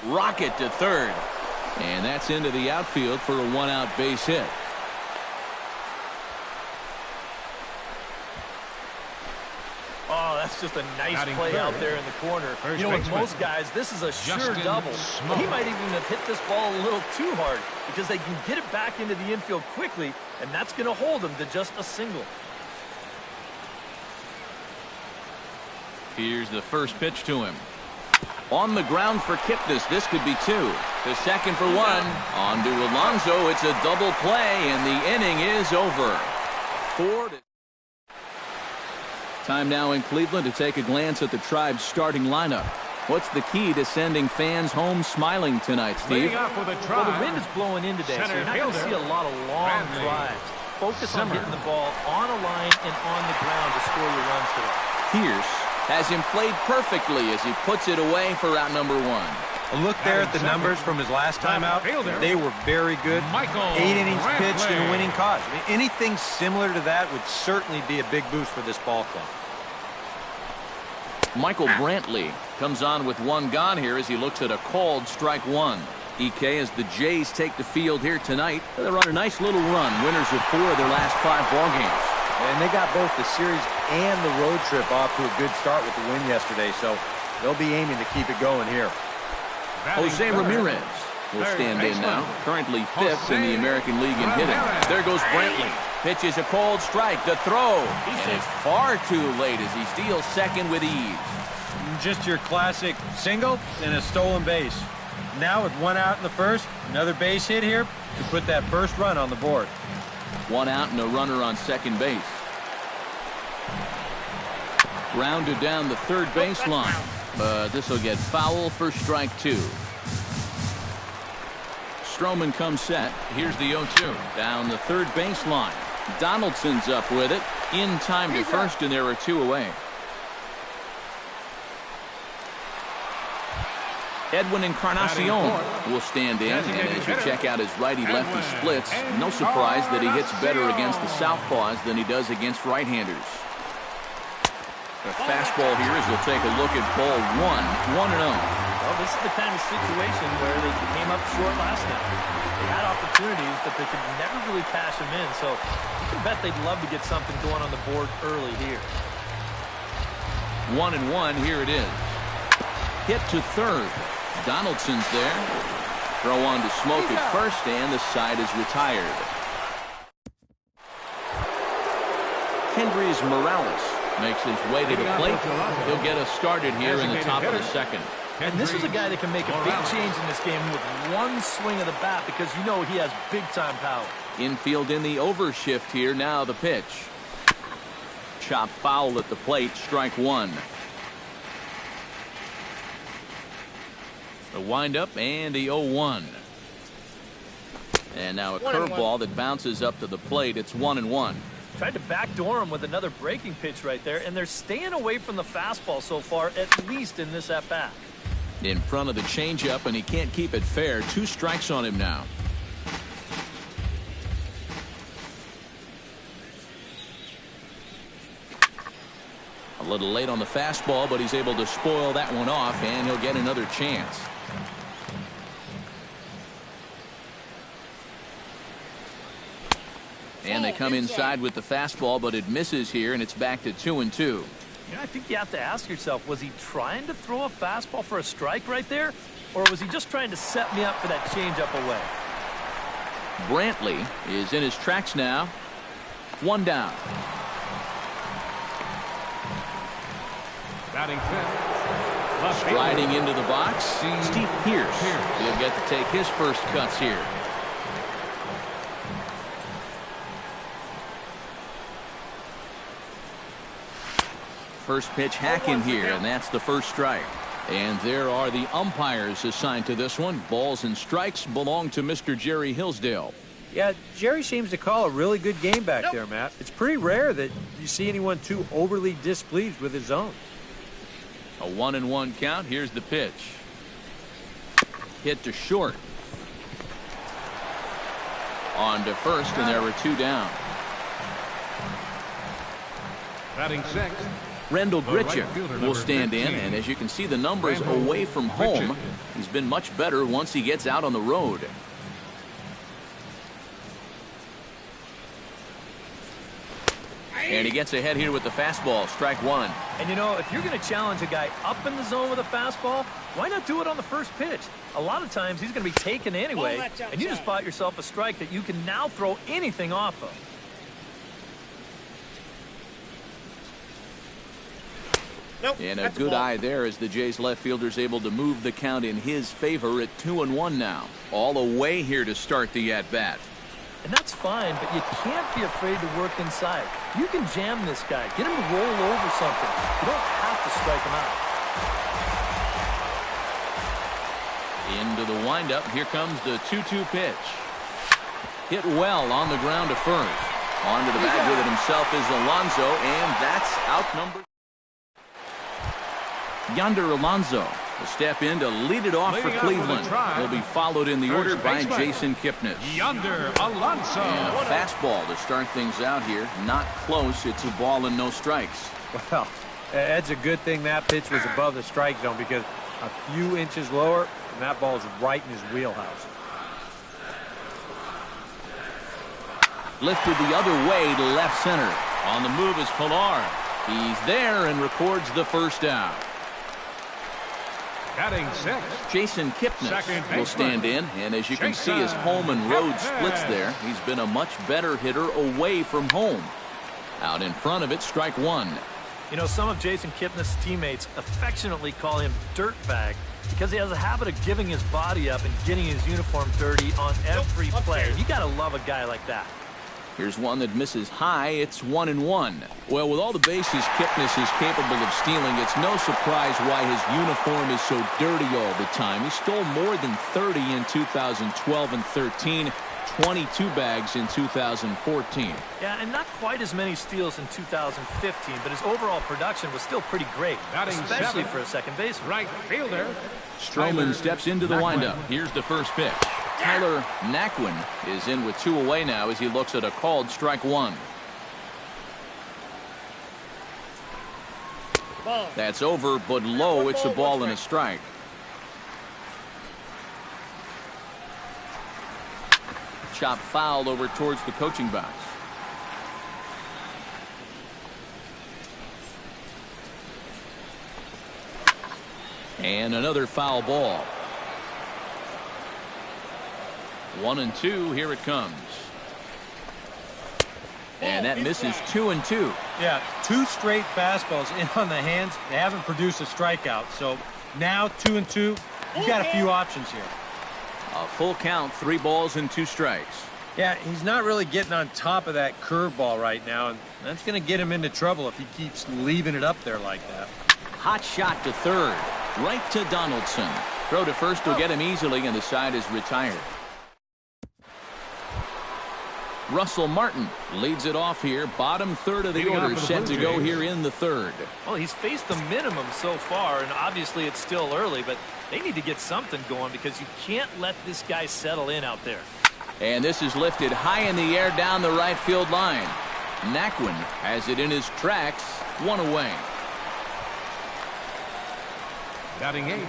rocket to third. And that's into the outfield for a one-out base hit. Oh, that's just a nice play out there in the corner. You know, with most guys, this is a sure double. He might even have hit this ball a little too hard because they can get it back into the infield quickly, and that's going to hold him to just a single. Here's the first pitch to him. On the ground for Kipnis. This could be two. To second for one. On to Alonso. It's a double play, and the inning is over. 4 to... Time now in Cleveland to take a glance at the Tribe's starting lineup. What's the key to sending fans home smiling tonight, Steve? Well, the wind is blowing in today, so you're not going to see a lot of long drives. Focus on hitting the ball on a line and on the ground to score your runs today. Pierce has him played perfectly as he puts it away for out number one. A look there at the numbers from his last time out. They were very good. 8 innings pitched and a winning cause. I mean, anything similar to that would certainly be a big boost for this ball club. Michael Brantley comes on with one gone here as he looks at a called strike one. EK as the Jays take the field here tonight. They're on a nice little run. Winners of 4 of their last 5 ball games. And they got both the series and the road trip off to a good start with the win yesterday, so they'll be aiming to keep it going here. Jose Ramirez will stand in now. Currently 5th in the American League in hitting. There goes Brantley. Pitches a cold strike. The throw. And it's far too late as he steals second with ease. Just your classic single and a stolen base. Now with 1 out in the first, another base hit here to put that first run on the board. 1 out and a runner on second base. Grounded down the third baseline. But this will get foul for strike 2. Stroman comes set. Here's the 0-2. Down the third baseline. Donaldson's up with it. In time to first, and there are 2 away. Edwin Encarnacion will stand in, and as you check out his righty-lefty splits, no surprise that he hits better against the southpaws than he does against right-handers. The fastball here as we'll take a look at ball 1, 1-0. Well, this is the kind of situation where they came up short last night. They had opportunities, but they could never really cash them in, so you can bet they'd love to get something going on the board early here. 1-1, here it is. Hit to third. Donaldson's there. Throw on to Smoke at first, and the side is retired. Kendrys Morales makes his way to the plate. He'll get us started here in the top of the second. And this is a guy that can make a big change in this game with one swing of the bat because you know he has big-time power. Infield in the overshift here. Now the pitch. Chop foul at the plate. Strike 1. A windup and the 0-1. And now a curveball that bounces up to the plate. It's 1-1. Tried to backdoor him with another breaking pitch right there, and they're staying away from the fastball so far, at least in this at-bat. In front of the changeup, and he can't keep it fair. 2 strikes on him now. A little late on the fastball, but he's able to spoil that one off, and he'll get another chance. And they come inside with the fastball, but it misses here, and it's back to 2-2. I think you have to ask yourself, was he trying to throw a fastball for a strike right there? Or was he just trying to set me up for that changeup away? Brantley is in his tracks now. 1 down. Batting fifth. Sliding into the box, Steve Pierce. He'll get to take his first cuts here. First pitch hack in here, and that's the first strike. And there are the umpires assigned to this one. Balls and strikes belong to Mr. Jerry Hillsdale. Yeah, Jerry seems to call a really good game back there, Matt. It's pretty rare that you see anyone too overly displeased with his zone. A 1-1 count. Here's the pitch. Hit to short. On to first, and there were 2 down. Batting sixth. Rendell Gritcher will stand in, and as you can see, the numbers away from home, he's been much better once he gets out on the road. And he gets ahead here with the fastball, strike one. And you know, if you're going to challenge a guy up in the zone with a fastball, why not do it on the first pitch? A lot of times he's going to be taken anyway, and you just bought yourself a strike that you can now throw anything off of. And a good eye there as the Jays left fielder's able to move the count in his favor at 2-1 now. All away here to start the at-bat. And that's fine, but you can't be afraid to work inside. You can jam this guy, get him to roll over something. You don't have to strike him out. Into the windup, here comes the 2-2 pitch. Hit well on the ground to first. Onto the bag with it himself is Alonso, and that's outnumbered. Yonder Alonso will step in to lead it off for Cleveland. He'll be followed in the order by Jason Kipnis. Yonder Alonso. And a fastball to start things out here. Not close. It's a ball and no strikes. Well, that's a good thing that pitch was above the strike zone, because a few inches lower, and that ball's right in his wheelhouse. Lifted the other way to left center. On the move is Pilar. He's there and records the first out. Batting sixth, Jason Kipnis will stand in, and as you can see, his home and road splits there. He's been a much better hitter away from home. Out in front of it, strike one. You know, some of Jason Kipnis' teammates affectionately call him Dirtbag because he has a habit of giving his body up and getting his uniform dirty on every play. You got to love a guy like that. Here's one that misses high. It's 1-1. Well, with all the bases Kipnis is capable of stealing, it's no surprise why his uniform is so dirty all the time. He stole more than 30 in 2012 and 13, 22 bags in 2014. Yeah, and not quite as many steals in 2015, but his overall production was still pretty great, especially for a second baseman. right fielder. Stroman steps into the windup. Here's the first pitch. Tyler Naquin is in with two away now as he looks at a called strike one. That's over, but low. It's a ball and a strike. Chop foul over towards the coaching box. And another foul ball. 1-2, here it comes. And that misses 2-2. Yeah, two straight fastballs in on the hands. They haven't produced a strikeout. So now 2-2, you got a few options here. A full count, 3 balls and 2 strikes. Yeah, he's not really getting on top of that curveball right now, and that's going to get him into trouble if he keeps leaving it up there like that. Hot shot to third, right to Donaldson. Throw to first will get him easily, and the side is retired. Russell Martin leads it off here. Bottom third of the order set to go here in the third. Well, he's faced the minimum so far, and obviously it's still early, but they need to get something going because you can't let this guy settle in out there. And this is lifted high in the air down the right field line. Naquin has it in his tracks, 1 away. Batting eighth,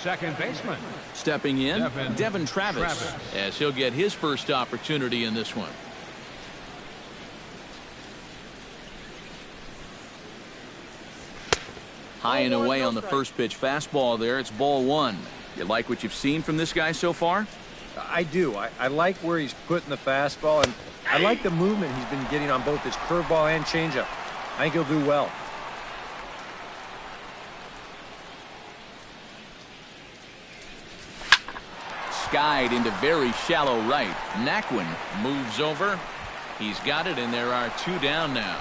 second baseman. Stepping in, Devin Travis, as he'll get his first opportunity in this one. High and away on the first pitch fastball there. It's ball 1. You like what you've seen from this guy so far? I do. I like where he's putting the fastball, and I like the movement he's been getting on both his curveball and changeup. I think he'll do well. Skied into very shallow right. Naquin moves over. He's got it, and there are 2 down now.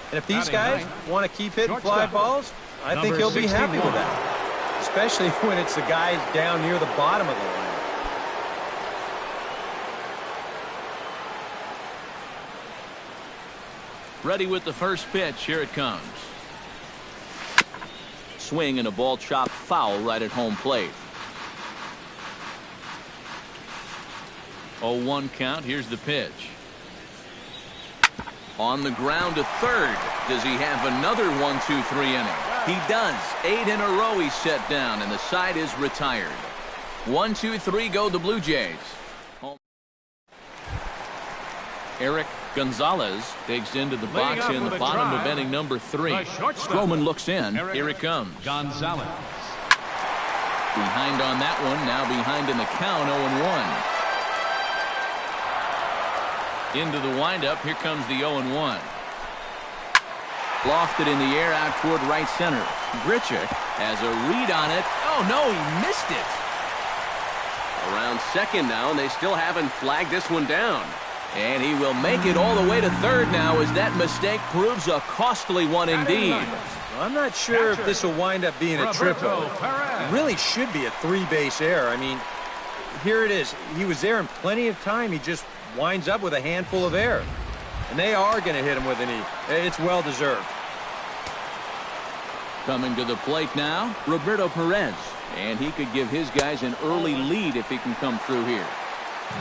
And if these guys want to keep hitting fly balls, I think he'll be happy with that. Especially when it's the guys down near the bottom of the line. Ready with the first pitch. Here it comes. Swing and a ball chopped foul right at home plate. 0-1 count. Here's the pitch. On the ground to third. Does he have another 1-2-3 inning? He does. 8 in a row he's set down, and the side is retired. 1-2-3 go the Blue Jays. Eric Gonzalez digs into the box in the bottom of inning number 3. Stroman looks in. Here it comes. Gonzalez. Behind on that one. Now behind in the count. 0-1. Into the windup. Here comes the 0-1. Lofted in the air out toward right center. Grichuk has a read on it. Oh, no, he missed it. Around second now, and they still haven't flagged this one down. And he will make it all the way to third now as that mistake proves a costly one indeed. Well, I'm not sure if this will wind up being a triple. It really should be a 3-base error. I mean, here it is. He was there in plenty of time. He just winds up with a handful of air. And they are going to hit him with an E. It's well-deserved. Coming to the plate now, Roberto Perez. And he could give his guys an early lead if he can come through here.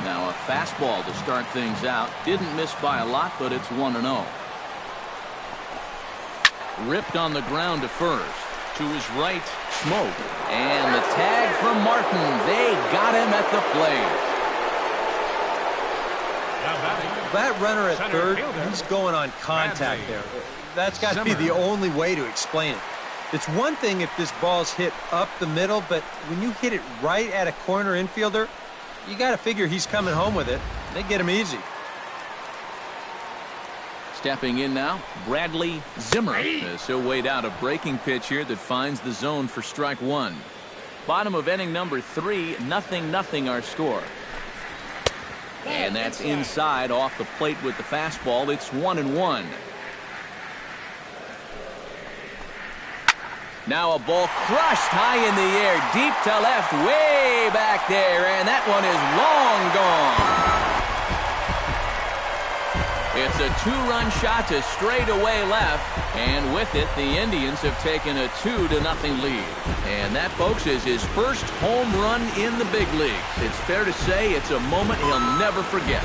Now a fastball to start things out. Didn't miss by a lot, but it's 1-0. Ripped on the ground to first. To his right, Smoke. And the tag from Martin. They got him at the plate. That runner at third, he's going on contact there. That's got to be the only way to explain it. It's one thing if this ball's hit up the middle, but when you hit it right at a corner infielder, you got to figure he's coming home with it. They get him easy. Stepping in now, Bradley Zimmer. So weighed out a breaking pitch here that finds the zone for strike 1. Bottom of inning number 3, 0-0 our score. And that's inside off the plate with the fastball. It's 1-1. Now a ball crushed high in the air, deep to left, way back there, and that one is long gone. It's a 2-run shot to straightaway left, and with it, the Indians have taken a 2-0 lead. And that, folks, is his first home run in the big leagues. It's fair to say it's a moment he'll never forget.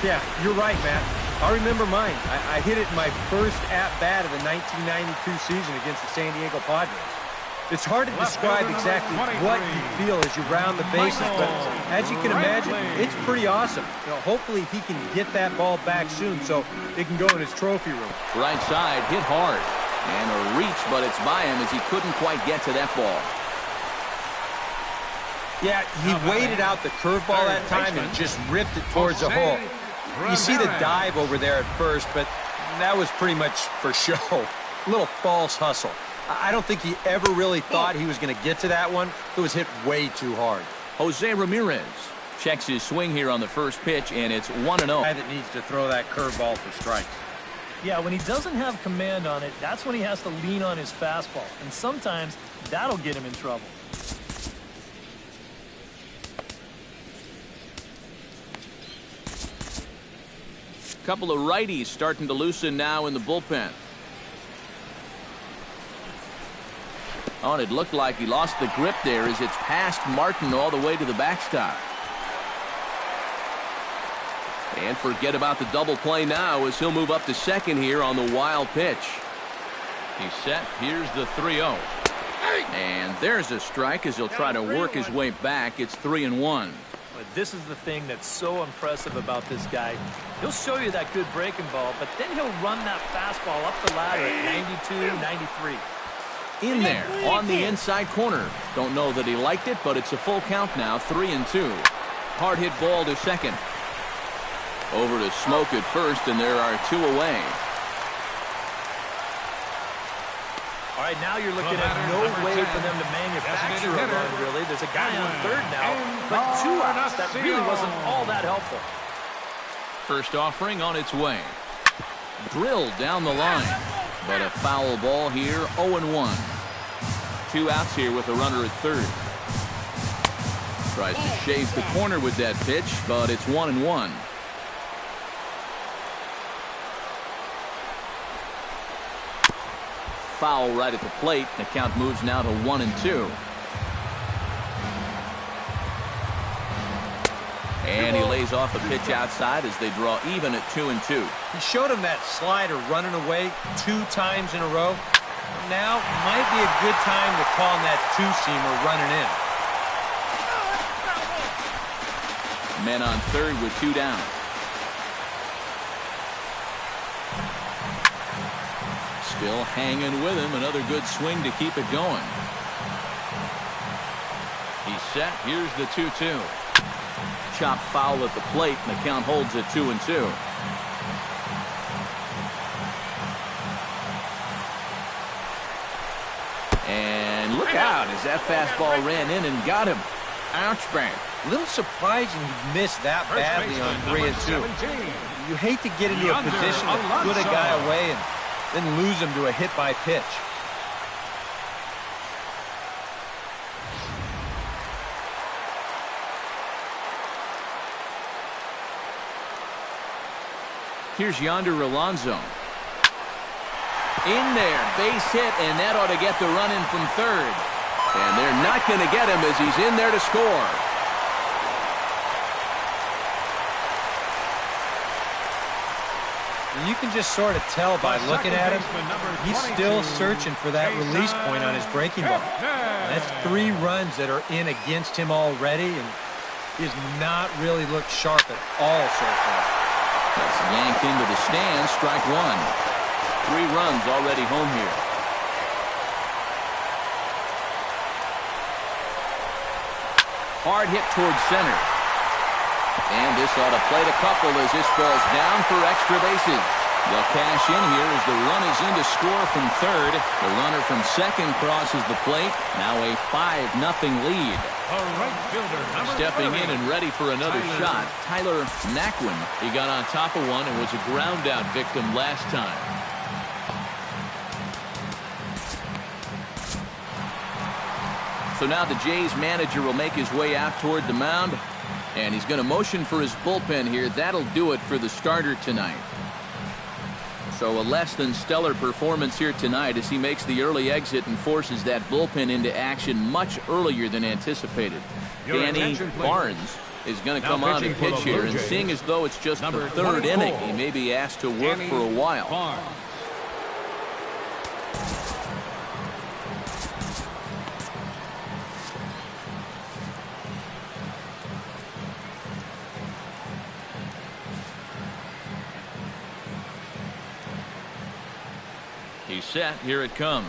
Yeah, you're right, Matt. I remember mine. I hit it in my first at-bat of the 1992 season against the San Diego Padres. It's hard to describe exactly what you feel as you round the bases, but as you can imagine, it's pretty awesome. You know, hopefully he can get that ball back soon so it can go in his trophy room. Right side, hit hard. And a reach, but it's by him as he couldn't quite get to that ball. Yeah, he waited out the curveball that time and just ripped it towards the hole. You see the dive over there at first, but that was pretty much for show. A little false hustle. I don't think he ever really thought he was going to get to that one. It was hit way too hard. Jose Ramirez checks his swing here on the first pitch, and it's 1-0. Guy that needs to throw that curveball for strikes. Yeah, when he doesn't have command on it, that's when he has to lean on his fastball. And sometimes that'll get him in trouble. Couple of righties starting to loosen now in the bullpen. Oh, and it looked like he lost the grip there as it's past Martin all the way to the backstop. And forget about the double play now as he'll move up to second here on the wild pitch. He's set. Here's the 3-0. And there's a strike as he'll try to work his way back. It's 3-1. But this is the thing that's so impressive about this guy. He'll show you that good breaking ball, but then he'll run that fastball up the ladder at 92, 93. In there on the inside corner. Don't know that he liked it, but it's a full count now. 3-2. Hard hit ball to second. Over to Smoke at first, and there are 2 away. All right, now you're looking at no way for them to manufacture a run, really. There's a guy on third now, but 2 outs. That really wasn't all that helpful. First offering on its way. Drilled down the line, but a foul ball here, 0-1. 2 outs here with a runner at third. Tries to shave the corner with that pitch, but it's 1-1. Foul right at the plate. The count moves now to 1-2. And he lays off a pitch outside as they draw even at 2-2. He showed him that slider running away 2 times in a row. Now might be a good time to call him that two-seamer running in. Men on third with 2 down. Still hanging with him. Another good swing to keep it going. He's set. Here's the 2-2. Chop foul at the plate, and the count holds at 2-2. And look out as that fastball ran in and got him. Ouch, bang. A little surprising he missed that badly on 3-2. You hate to get into a position to put a guy away and then lose him to a hit by pitch. Here's Yonder Alonso. In there, base hit, and that ought to get the run in from third. And they're not going to get him as he's in there to score. You can just sort of tell by looking at him, he's still searching for that release point on his breaking ball. And that's 3 runs that are in against him already, and he has not really looked sharp at all so far. That's yanked into the stands, strike 1. 3 runs already home here. Hard hit towards center. And this ought to plate a couple as this falls down for extra bases. They'll cash in here as the run is in to score from third. The runner from second crosses the plate. Now a 5-0 lead. Right fielder, stepping in and ready for another shot, Tyler Naquin. He got on top of one and was a ground out victim last time. So now the Jays manager will make his way out toward the mound, and he's going to motion for his bullpen here. That'll do it for the starter tonight. So a less than stellar performance here tonight as he makes the early exit and forces that bullpen into action much earlier than anticipated. Danny Barnes is going to come on to pitch here, and seeing as though it's just the third inning, he may be asked to work for a while. He's set. Here it comes.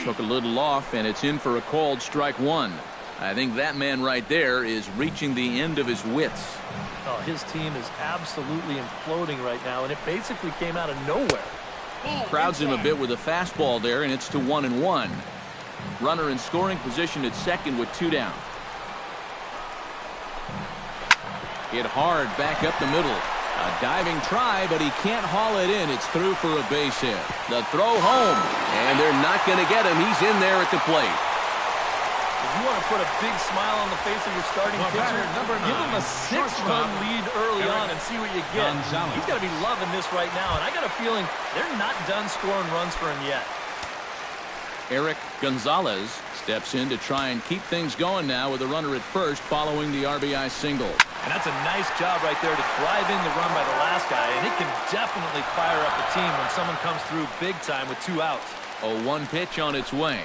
Took a little off, and it's in for a called strike 1. I think that man right there is reaching the end of his wits. Oh, his team is absolutely imploding right now, and it basically came out of nowhere. Crowds him a bit with a fastball there, and it's to 1-1. Runner in scoring position at second with 2 down. Hit hard back up the middle. A diving try, but he can't haul it in. It's through for a base hit. The throw home, and they're not going to get him. He's in there at the plate. If you want to put a big smile on the face of your starting pitcher, give him a 6-run lead early on and see what you get. He's got to be loving this right now, and I got a feeling they're not done scoring runs for him yet. Eric Gonzalez steps in to try and keep things going now with a runner at first following the RBI single. And that's a nice job right there to drive in the run by the last guy, and it can definitely fire up the team when someone comes through big time with 2 outs. A 1 pitch on its way.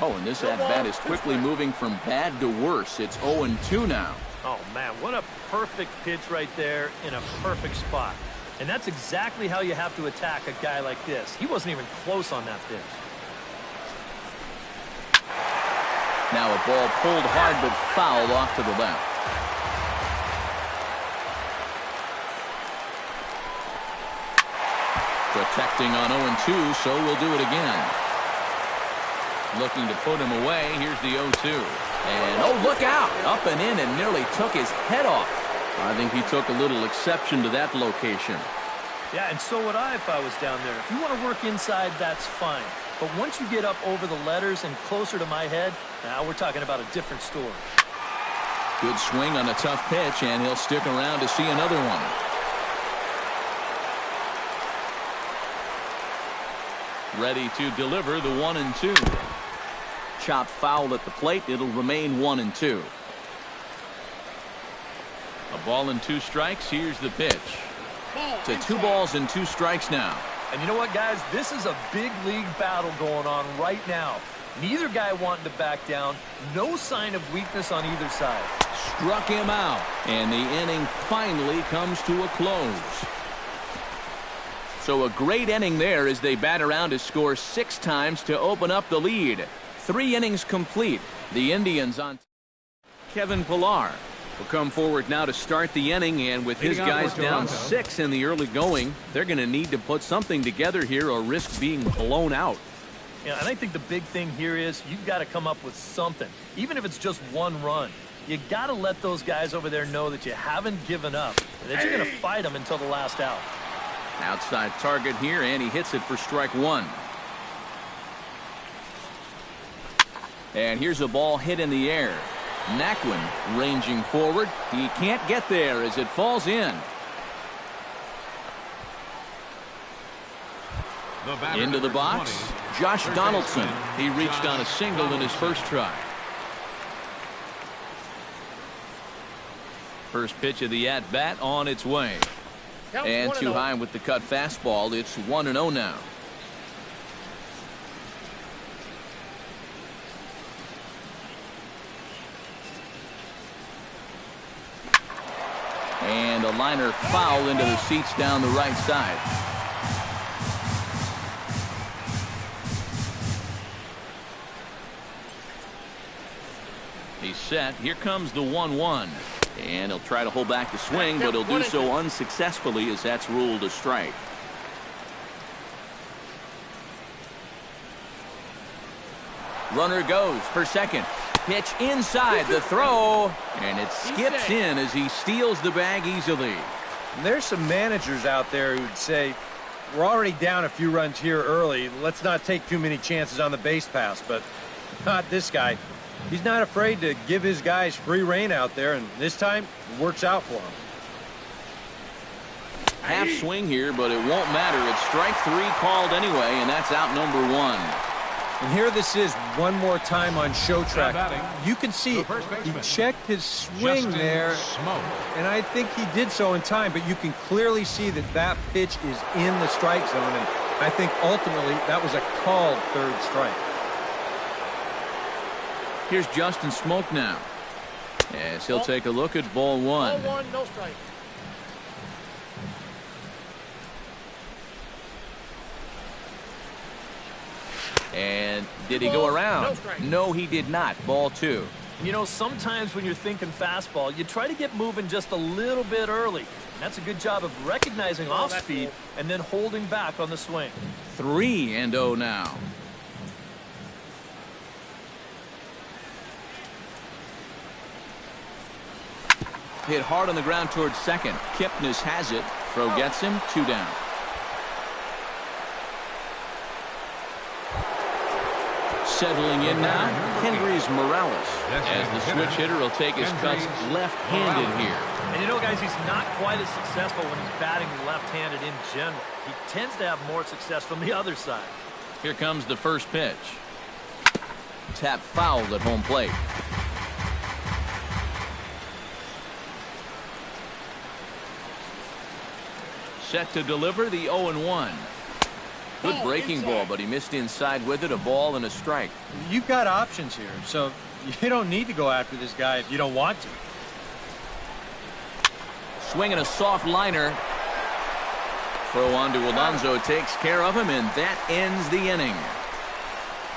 Oh, and this at-bat is quickly moving from bad to worse. It's 0-2 now. Oh, man, what a perfect pitch right there in a perfect spot. And that's exactly how you have to attack a guy like this. He wasn't even close on that pitch. Now a ball pulled hard but fouled off to the left. Protecting on 0-2, so we'll do it again. Looking to put him away. Here's the 0-2. And, oh, look out! Up and in and nearly took his head off. I think he took a little exception to that location. Yeah, and so would I if I was down there. If you want to work inside, that's fine. But once you get up over the letters and closer to my head, now we're talking about a different story. Good swing on a tough pitch, and he'll stick around to see another one. Ready to deliver the 1-2. Chop foul at the plate. It'll remain 1-2. A ball and 2 strikes. Here's the pitch. To 2 balls and 2 strikes now. And you know what, guys? This is a big league battle going on right now. Neither guy wanting to back down. No sign of weakness on either side. Struck him out. And the inning finally comes to a close. So a great inning there as they bat around to score 6 times to open up the lead. 3 innings complete. The Indians on. Kevin Pillar will come forward now to start the inning, and with his guys down 6 in the early going, they're going to need to put something together here or risk being blown out. Yeah, and I think the big thing here is you've got to come up with something, even if it's just 1 run. You got to let those guys over there know that you haven't given up and that you're going to fight them until the last out. Outside target here, and he hits it for strike 1. And here's a ball hit in the air. Naquin ranging forward. He can't get there as it falls in. Into the box, Josh Donaldson. He reached on a single in his first try. First pitch of the at-bat on its way. And too high with the cut fastball. It's 1-0 now. And a liner foul into the seats down the right side. He's set. Here comes the 1-1. And he'll try to hold back the swing, but he'll do so unsuccessfully as that's ruled a strike. Runner goes for second. Pitch inside the throw, and it skips in as he steals the bag easily. There's some managers out there who'd say, we're already down a few runs here early. Let's not take too many chances on the base pass, but not this guy. He's not afraid to give his guys free rein out there, and this time it works out for him. Half swing here, but it won't matter. It's strike 3 called anyway, and that's out number 1. And here this is one more time on show track. You can see he checked his swing there, and I think he did so in time, but you can clearly see that that pitch is in the strike zone, and I think ultimately that was a called 3rd strike. Here's Justin Smoke now, as he'll take a look at ball 1. Ball 1, no strike. And did he go around? No, he did not. Ball 2. You know, sometimes when you're thinking fastball, you try to get moving just a little bit early. And that's a good job of recognizing off speed and then holding back on the swing. 3-0 now. Hit hard on the ground towards second. Kipnis has it. Throw gets him. 2 down. Settling in now, Kendrys Morales, as the switch hitter will take his cuts left-handed here. And you know, guys, he's not quite as successful when he's batting left-handed in general. He tends to have more success from the other side. Here comes the first pitch. Tap fouled at home plate. Set to deliver the 0-1. Good breaking ball, but he missed inside with it. A ball and a strike. You've got options here, so you don't need to go after this guy if you don't want to. Swinging a soft liner. Throw on to Alonso takes care of him, and that ends the inning.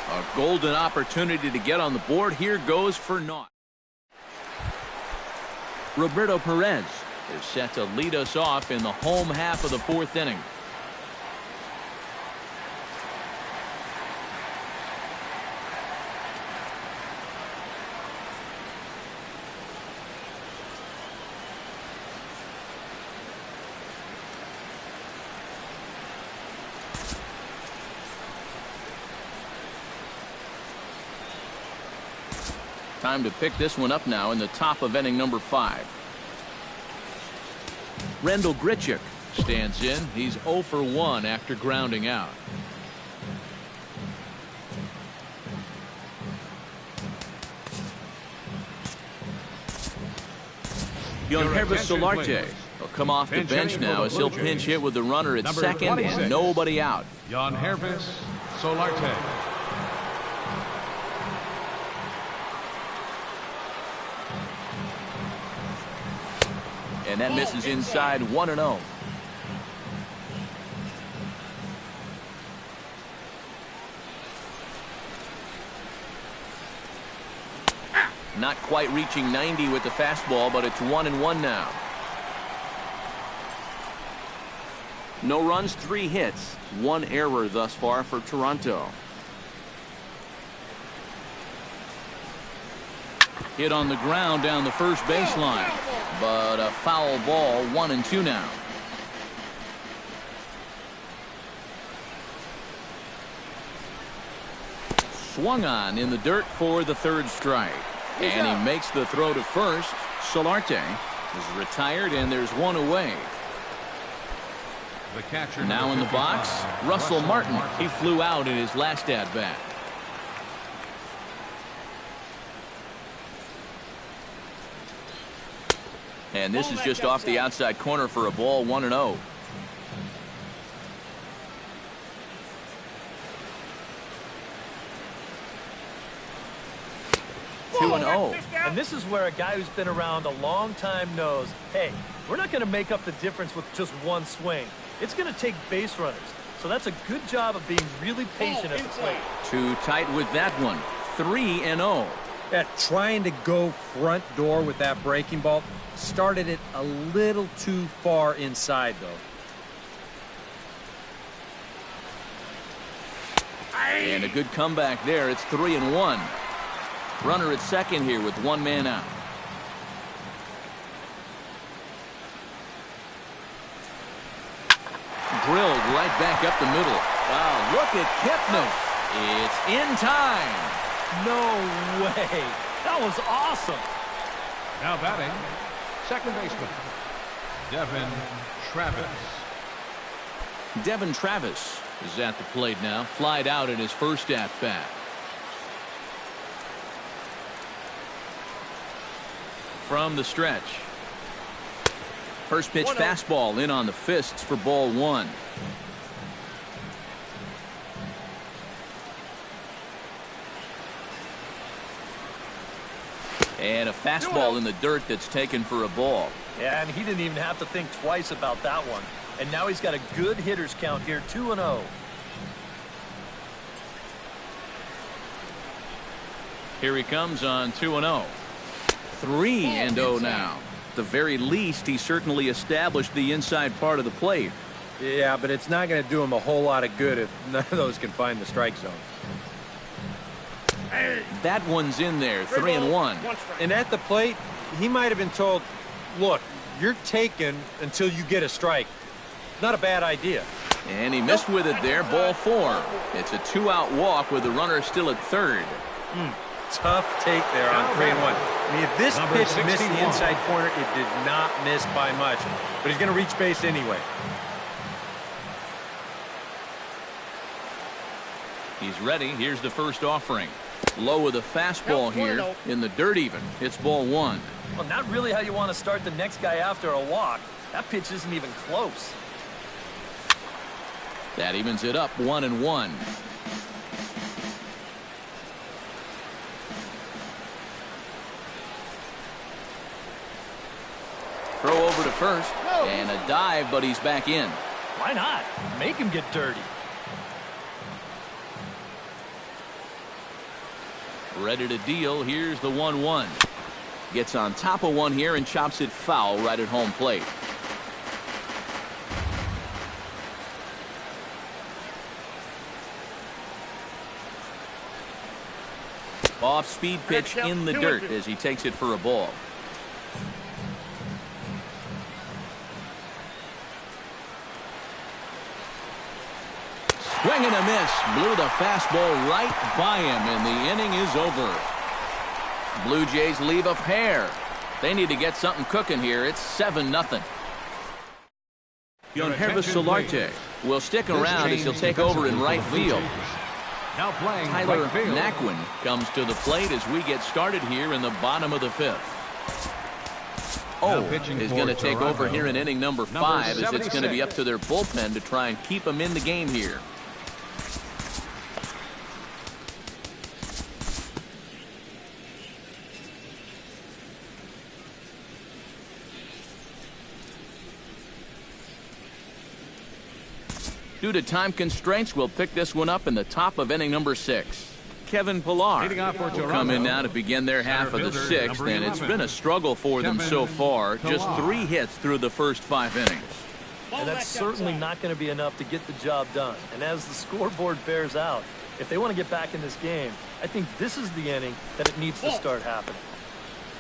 A golden opportunity to get on the board. Here goes for naught. Roberto Perez is set to lead us off in the home half of the 4th inning. Time to pick this one up now in the top of inning number 5. Rendell Grichuk stands in. He's 0 for 1 after grounding out. Solarte will come off the bench now as he'll pinch hit with the runner at second and nobody out. Jan-Hervis Solarte. And that misses inside 1-0. Not quite reaching 90 with the fastball, but it's 1-1 now. No runs, 3 hits, 1 error thus far for Toronto. Hit on the ground down the first baseline, but a foul ball, 1-2 now. Swung on in the dirt for the 3rd strike. And he makes the throw to first. Solarte is retired, and there's 1 away. The catcher now in the box, Russell Martin. He flew out in his last at-bat. And this is just off the outside corner for a ball, 1-0. And this is where a guy who's been around a long time knows, hey, we're not going to make up the difference with just 1 swing. It's going to take base runners. So that's a good job of being really patient at the plate. Too tight with that one. 3-0. Yeah, trying to go front door with that breaking ball. Started it a little too far inside, though. And a good comeback there. It's 3-1. Runner at second here with 1 man out. Drilled right back up the middle. Wow, look at Kipnis. It's in time. No way. That was awesome. Now batting, second baseman, Devin Travis. Devin Travis is at the plate now. Flied out in his first at-bat. From the stretch. First pitch fastball in on the fists for ball 1. And a fastball in the dirt that's taken for a ball. Yeah, and he didn't even have to think twice about that one. And now he's got a good hitters count here, 2-0. Here he comes on 2-0. 3-0 now. At the very least, he certainly established the inside part of the plate. Yeah, but it's not going to do him a whole lot of good if none of those can find the strike zone. That one's in there, 3-1. And at the plate, he might have been told, look, you're taken until you get a strike. Not a bad idea. And he missed with it there, ball 4. It's a 2-out walk with the runner still at third. Tough take there on 3-1. I mean, if this pitch missed the inside corner, it did not miss by much. But he's going to reach base anyway. He's ready. Here's the first offering. Low with a fastball here in the dirt even. It's ball 1. Well, not really how you want to start the next guy after a walk. That pitch isn't even close. That evens it up, 1-1. Throw over to first, and a dive, but he's back in. Why not? Make him get dirty. Ready to deal. Here's the 1-1. Gets on top of one here and chops it foul right at home plate. Off-speed pitch in the dirt as he takes it for a ball. Swing and a miss. Blew the fastball right by him, and the inning is over. Blue Jays leave a pair. They need to get something cooking here. It's 7-0. Jan-Hervis Solarte will stick around as he'll take over in right field. Now playing Tyler right field. Naquin comes to the plate as we get started here in the bottom of the 5th. is going to take over here in inning number 5, as it's going to be up to their bullpen to try and keep them in the game here. Due to time constraints, we'll pick this one up in the top of inning number 6. Kevin Pillar will come in now to begin their half of the 6th, and it's been a struggle for them so far. Just 3 hits through the first 5 innings. And that's certainly not going to be enough to get the job done. And as the scoreboard bears out, if they want to get back in this game, I think this is the inning that it needs to start happening.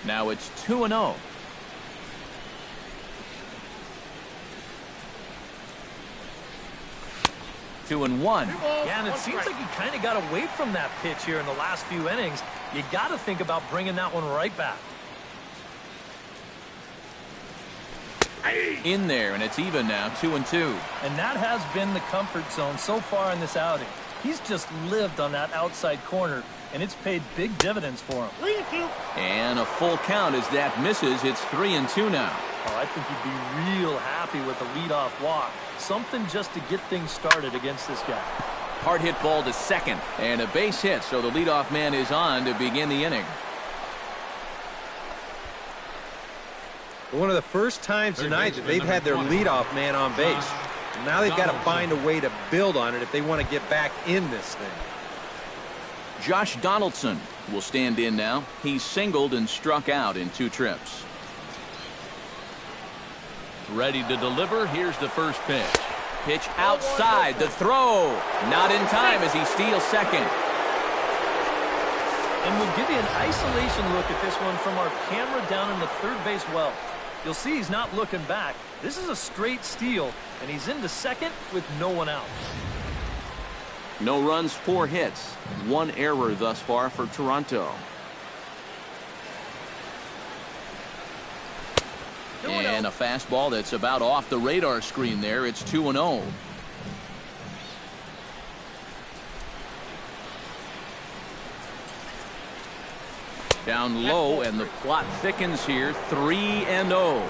Now it's 2-0. 2-1. Yeah, and it seems like he kind of got away from that pitch here in the last few innings. You got to think about bringing that one right back. In there, and it's even now, 2-2. And that has been the comfort zone so far in this outing. He's just lived on that outside corner, and it's paid big dividends for him. 3-2. And a full count as that misses. It's 3-2 now. Oh, I think he'd be real happy with a leadoff walk. Something just to get things started against this guy. Hard hit ball to second, and a base hit, so the leadoff man is on to begin the inning. One of the first times tonight that they've had their leadoff man on base. Now they've got to find a way to build on it if they want to get back in this thing. Josh Donaldson will stand in now. He's singled and struck out in 2 trips. Ready to deliver. Here's the first pitch. Pitch outside. The throw. Not in time as he steals second. And we'll give you an isolation look at this one from our camera down in the third base well. You'll see he's not looking back. This is a straight steal, and he's into second with no one out. No runs, 4 hits. 1 error thus far for Toronto. And a fastball that's about off the radar screen there. It's 2-0. Down low, and the plot thickens here. 3-0.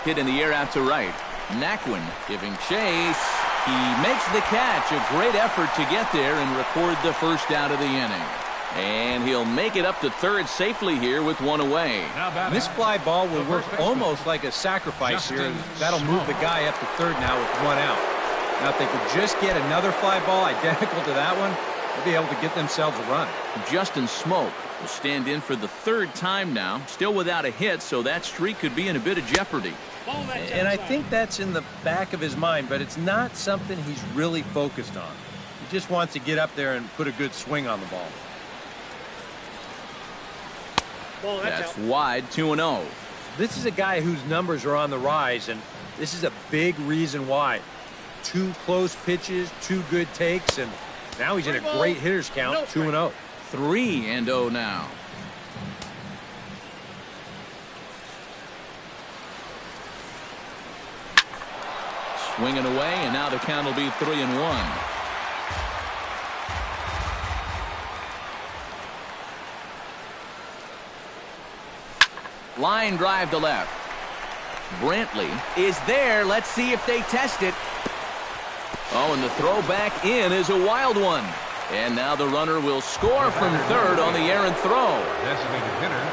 Hit in the air out to right. Naquin giving chase. He makes the catch. A great effort to get there and record the first out of the inning. And he'll make it up to third safely here with 1 away. This fly ball will work almost like a sacrifice here. That'll move the guy up to third now with 1 out. Now if they could just get another fly ball identical to that one, they'll be able to get themselves a run. Justin Smoke will stand in for the 3rd time now. Still without a hit, so that streak could be in a bit of jeopardy. And I think that's in the back of his mind, but it's not something he's really focused on. He just wants to get up there and put a good swing on the ball. That's wide, 2-0. This is a guy whose numbers are on the rise, and this is a big reason why. 2 close pitches, 2 good takes, and now he's in a great hitter's count, 2-0. 3-0 now. Swinging away, and now the count will be 3-1. Line drive to left. Brantley is there. Let's see if they test it. Oh, and the throw back in is a wild one. And now the runner will score from third on the errant throw. Designated hitter,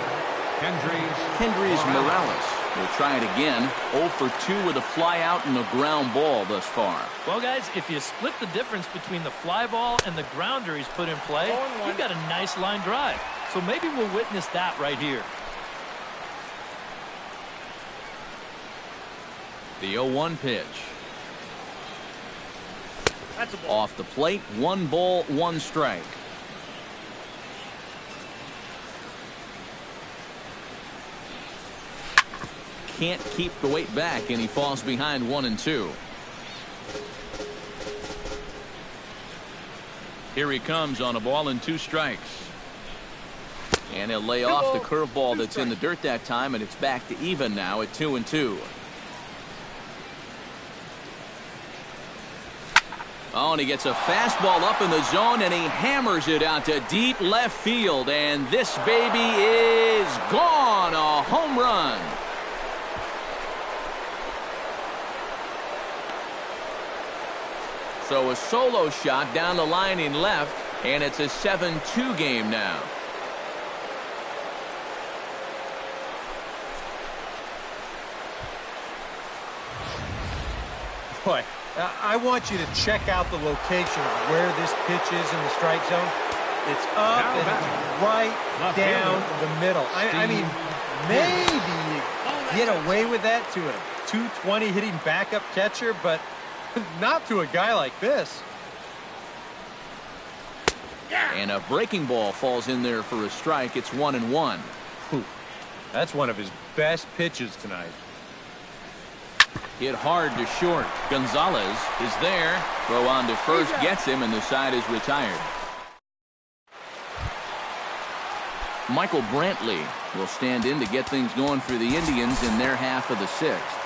Kendrys Morales will try it again. 0 for 2 with a fly out and a ground ball thus far. Well, guys, if you split the difference between the fly ball and the grounder he's put in play, you've got a nice line drive. So maybe we'll witness that right here. The 0-1 pitch. That's a ball. Off the plate, 1 ball, 1 strike. Can't keep the weight back, and he falls behind 1-2. Here he comes on a ball and 2 strikes. And he'll lay off the curveball that's in the dirt that time, and it's back to even now at 2-2. Oh, Oh, and he gets a fastball up in the zone, and he hammers it out to deep left field. And this baby is gone. A home run. So a solo shot down the line in left, and it's a 7-2 game now. Boy, I want you to check out the location of where this pitch is in the strike zone. It's up and it's right down the middle. I mean, maybe you get away with that to a 220 hitting backup catcher, but not to a guy like this. And a breaking ball falls in there for a strike. It's 1-1. That's one of his best pitches tonight. Hit hard to short. Gonzalez is there. Throw on to first gets him, and the side is retired. Michael Brantley will stand in to get things going for the Indians in their half of the sixth.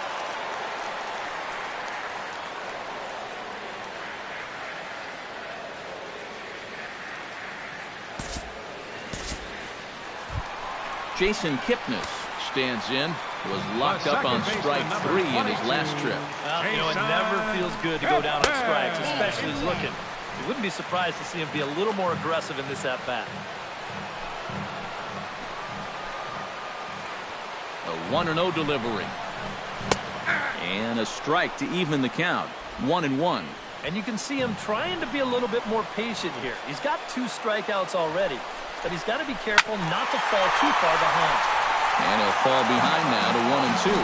Jason Kipnis stands in. Was locked up on strike 3 in his last trip. Well, you know, it never feels good to go down on strikes, especially looking. You wouldn't be surprised to see him be a little more aggressive in this at-bat. A 1-0 delivery. And a strike to even the count. 1-1. And you can see him trying to be a little bit more patient here. He's got 2 strikeouts already, but he's got to be careful not to fall too far behind. And he'll fall behind now to 1-2.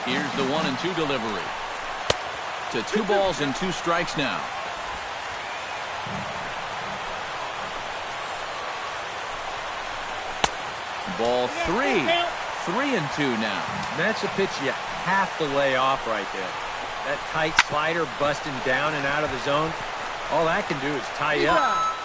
Here's the 1-2 delivery. To 2 balls and 2 strikes now. Ball 3. 3-2 now. That's a pitch you have to lay off right there. That tight slider busting down and out of the zone. All that can do is tie you up.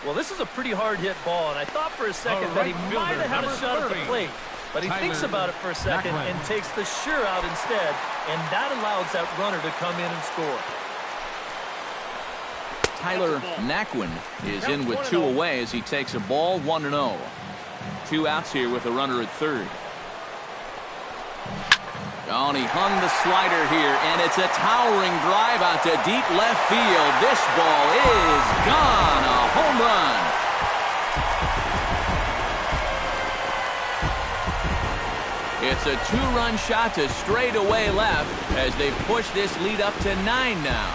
Well, this is a pretty hard-hit ball, and I thought for a second that he might have had a shot at the plate. But he thinks about it for a second and takes the sure out instead, and that allows that runner to come in and score. Tyler Naquin is in with 2 away as he takes a ball. 1-0. 2 outs here with a runner at third. Oh, and he hung the slider here, and it's a towering drive out to deep left field. This ball is gone. A home run. It's a 2-run shot to straightaway left as they push this lead up to 9 now.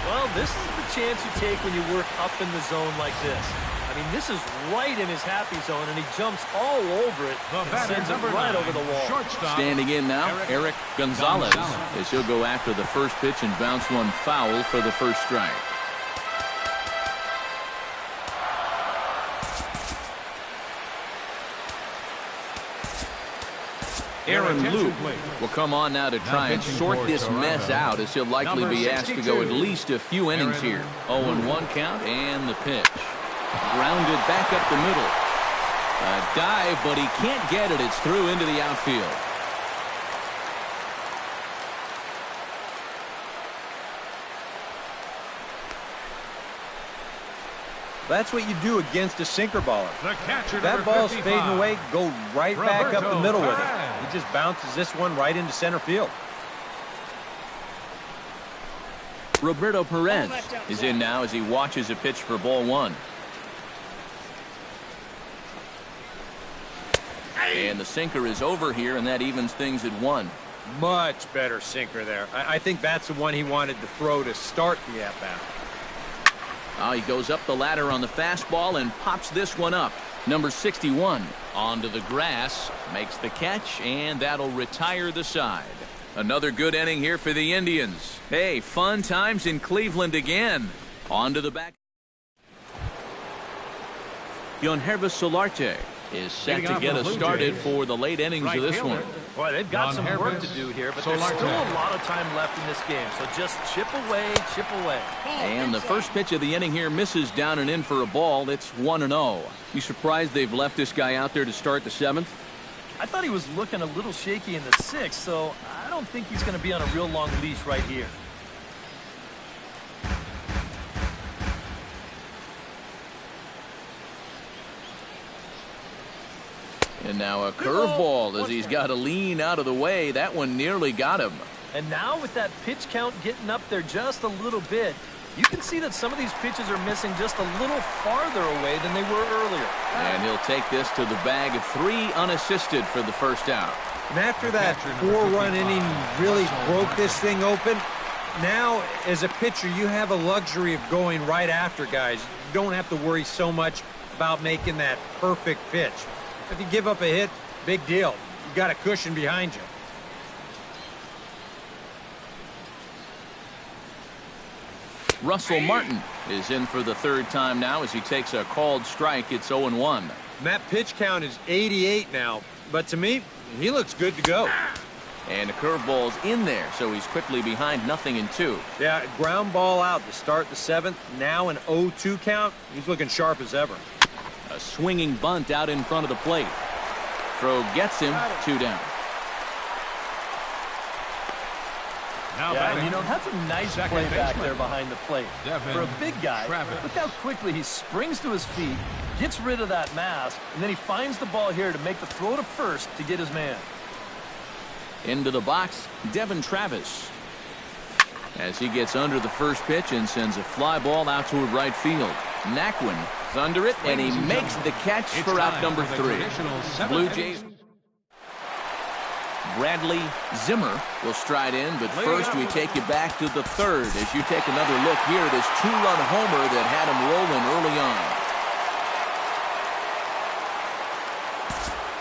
Well, this is the chance you take when you work up in the zone like this. I mean, this is right in his happy zone, and he jumps all over it and sends it right over the wall. Standing in now, Eric Gonzalez, as he'll go after the first pitch and bounce one foul for the first strike. Aaron Luke will come on now to try and sort this mess out, as he'll likely be asked to go at least a few innings here. 0-1 count, and the pitch. Grounded back up the middle. A dive, but he can't get it. It's through into the outfield. That's what you do against a sinker baller. That ball's 55. fading away, go right back up the middle with it. Perez. He just bounces this one right into center field. Roberto Perez is in now as he watches a pitch for ball 1. And the sinker is over here, and that evens things at 1. Much better sinker there. I think that's the one he wanted to throw to start the at-bat. Oh, he goes up the ladder on the fastball and pops this one up. Number 61 onto the grass, makes the catch, and that'll retire the side. Another good inning here for the Indians. Hey, fun times in Cleveland again. On to the back. Yonhervis Solarte is set to get us started for the late innings of this one. Boy, they've got some work to do here, but there's still a lot of time left in this game. So just chip away, chip away. And the first pitch of the inning here misses down and in for a ball. It's 1-0. You surprised they've left this guy out there to start the 7th? I thought he was looking a little shaky in the 6th, so I don't think he's going to be on a real long leash right here. And now a curveball as he's got to lean out of the way. That one nearly got him. And now with that pitch count getting up there just a little bit, you can see that some of these pitches are missing just a little farther away than they were earlier. And he'll take this to the bag of 3 unassisted for the first out. And after that 4-run inning really broke this thing open, now as a pitcher you have a luxury of going right after guys. You don't have to worry so much about making that perfect pitch. If you give up a hit, big deal. You got a cushion behind you. Russell Martin is in for the 3rd time now as he takes a called strike. It's 0-1. That pitch count is 88 now, but to me, he looks good to go. And the curveball's in there, so he's quickly behind 0-2. Yeah, ground ball out to start the 7th. Now an 0-2 count. He's looking sharp as ever. A swinging bunt out in front of the plate. Throw gets him, 2 down. Yeah, you know, that's a nice play back there behind the plate. For a big guy, look how quickly he springs to his feet, gets rid of that mass, and then he finds the ball here to make the throw to first to get his man. Into the box, Devin Travis. As he gets under the first pitch and sends a fly ball out toward right field. Naquin is under it, and he makes the catch for out number 3. Blue Jays. Bradley Zimmer will stride in, but first we take you back to the 3rd as you take another look here at his 2-run homer that had him rolling early on.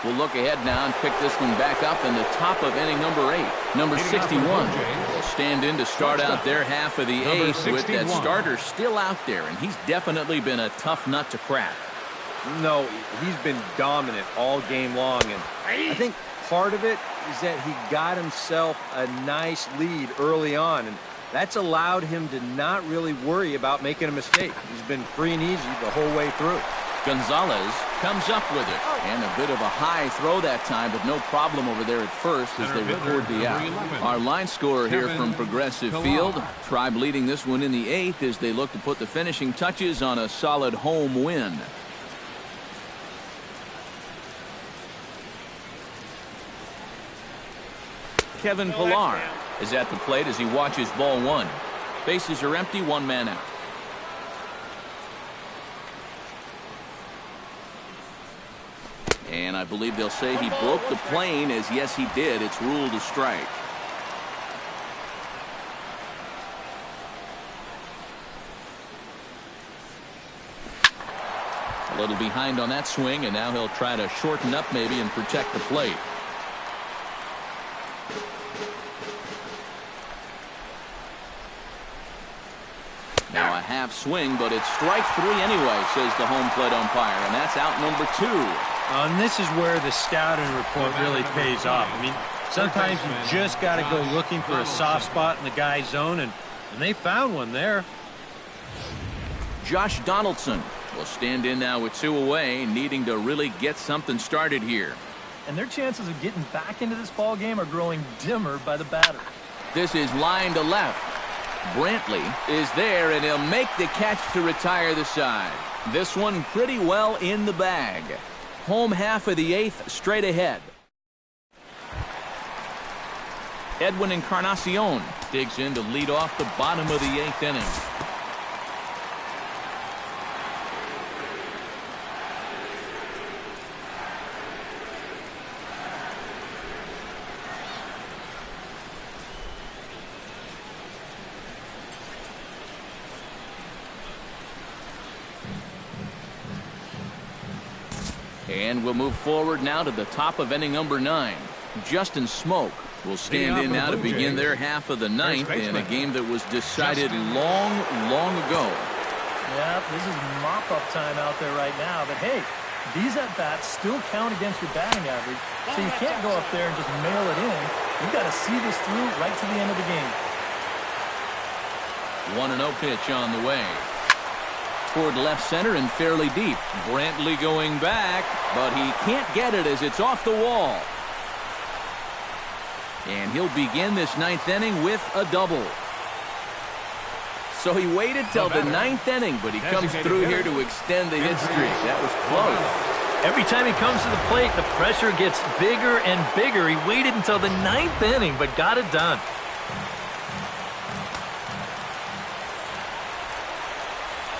We'll look ahead now and pick this one back up in the top of inning number 8. Number 61 will stand in to start out their half of the 8th with that starter still out there, and he's definitely been a tough nut to crack. No, he's been dominant all game long, and I think part of it is that he got himself a nice lead early on, and that's allowed him to not really worry about making a mistake. He's been free and easy the whole way through. Gonzalez comes up with it, and a bit of a high throw that time, but no problem over there at first as they record the out. Our line scorer here from Progressive Field. Tribe leading this one in the 8th as they look to put the finishing touches on a solid home win. Kevin Pillar is at the plate as he watches ball 1. Bases are empty, 1 man out. And I believe they'll say he broke the plane, as yes he did. It's ruled a strike. A little behind on that swing, and now he'll try to shorten up maybe and protect the plate. Now a half swing, but it's strike 3 anyway, says the home plate umpire, and that's out number 2. And this is where the scouting report really pays off. I mean, sometimes you just got to go looking for a soft spot in the guy's zone, and they found one there. Josh Donaldson will stand in now with 2 away, needing to really get something started here. And their chances of getting back into this ball game are growing dimmer by the batter. This is line to left. Brantley is there, and he'll make the catch to retire the side. This one pretty well in the bag. Home half of the 8th straight ahead. Edwin Encarnacion digs in to lead off the bottom of the 8th inning. And we'll move forward now to the top of inning number 9. Justin Smoke will stand in now to begin their half of the 9th in a game that was decided long ago. Yeah, this is mop-up time out there right now. But hey, These at-bats still count against your batting average, so you can't go up there and just mail it in. You've got to see this through right to the end of the game. 1-0 pitch on the way. Toward left center and fairly deep. Brantley going back, but he can't get it as it's off the wall. And he'll begin this ninth inning with a double. So he waited till the ninth inning, but he comes through here to extend the hit streak. That was close. Every time he comes to the plate, the pressure gets bigger and bigger. He waited until the ninth inning, but got it done.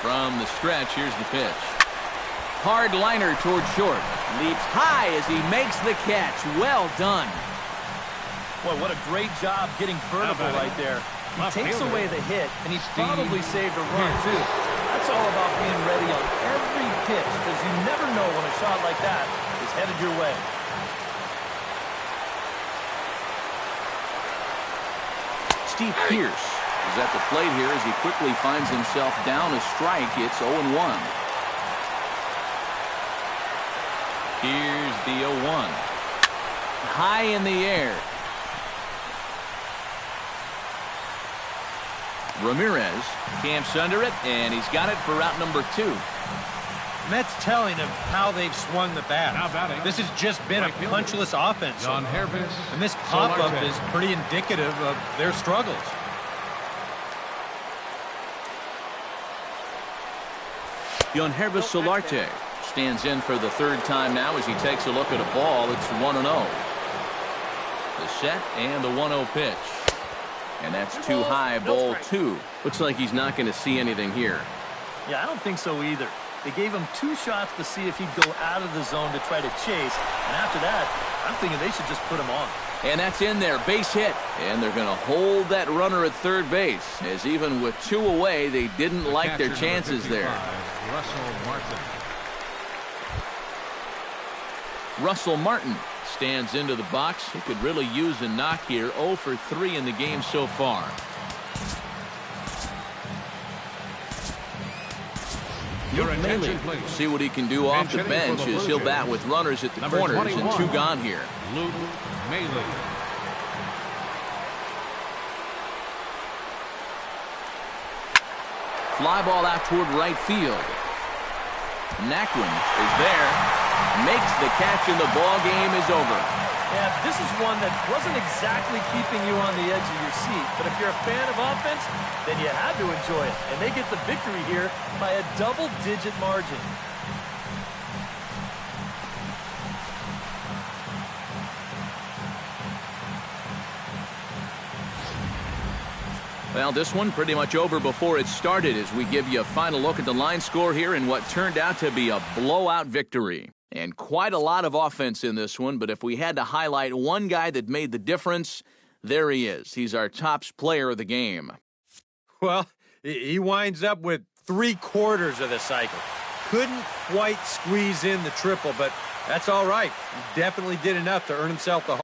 From the stretch, here's the pitch. Hard liner toward short. Leaps high as he makes the catch. Well done. Boy, what a great job getting vertical right there. He takes away the hit, and he probably saved a run, too. That's all about being ready on every pitch, because you never know when a shot like that is headed your way. Steve Pierce is at the plate here as he quickly finds himself down a strike. It's 0-1. Here's the 0-1. High in the air. Ramirez camps under it, and he's got it for out number 2. And that's telling of how they've swung the bat. This has just been a punchless offense. And this pop-up is pretty indicative of their struggles. Yangervis Solarte stands in for the third time now as he takes a look at a ball. It's 1-0. The set and the 1-0 pitch. And that's too high, ball 2. Looks like he's not going to see anything here. Yeah, I don't think so either. They gave him 2 shots to see if he'd go out of the zone to try to chase. And after that, I'm thinking they should just put him on. And that's in there, base hit. And they're going to hold that runner at third base, as even with 2 away, they didn't like their chances there. Russell Martin stands into the box. He could really use a knock here. 0 for 3 in the game so far. Luke Maile, see what he can do off the bench as he'll bat with runners at the corners and 2 gone here. Luke Maile. Fly ball out toward right field. Naquin is there, makes the catch, and the ball game is over. Yeah, this is one that wasn't exactly keeping you on the edge of your seat, but if you're a fan of offense, then you had to enjoy it. And they get the victory here by a double-digit margin. Well, this one pretty much over before it started as we give you a final look at the line score here in what turned out to be a blowout victory. And quite a lot of offense in this one, but if we had to highlight one guy that made the difference, there he is. He's our top player of the game. Well, he winds up with 3/4 of the cycle. Couldn't quite squeeze in the triple, but that's all right. He definitely did enough to earn himself the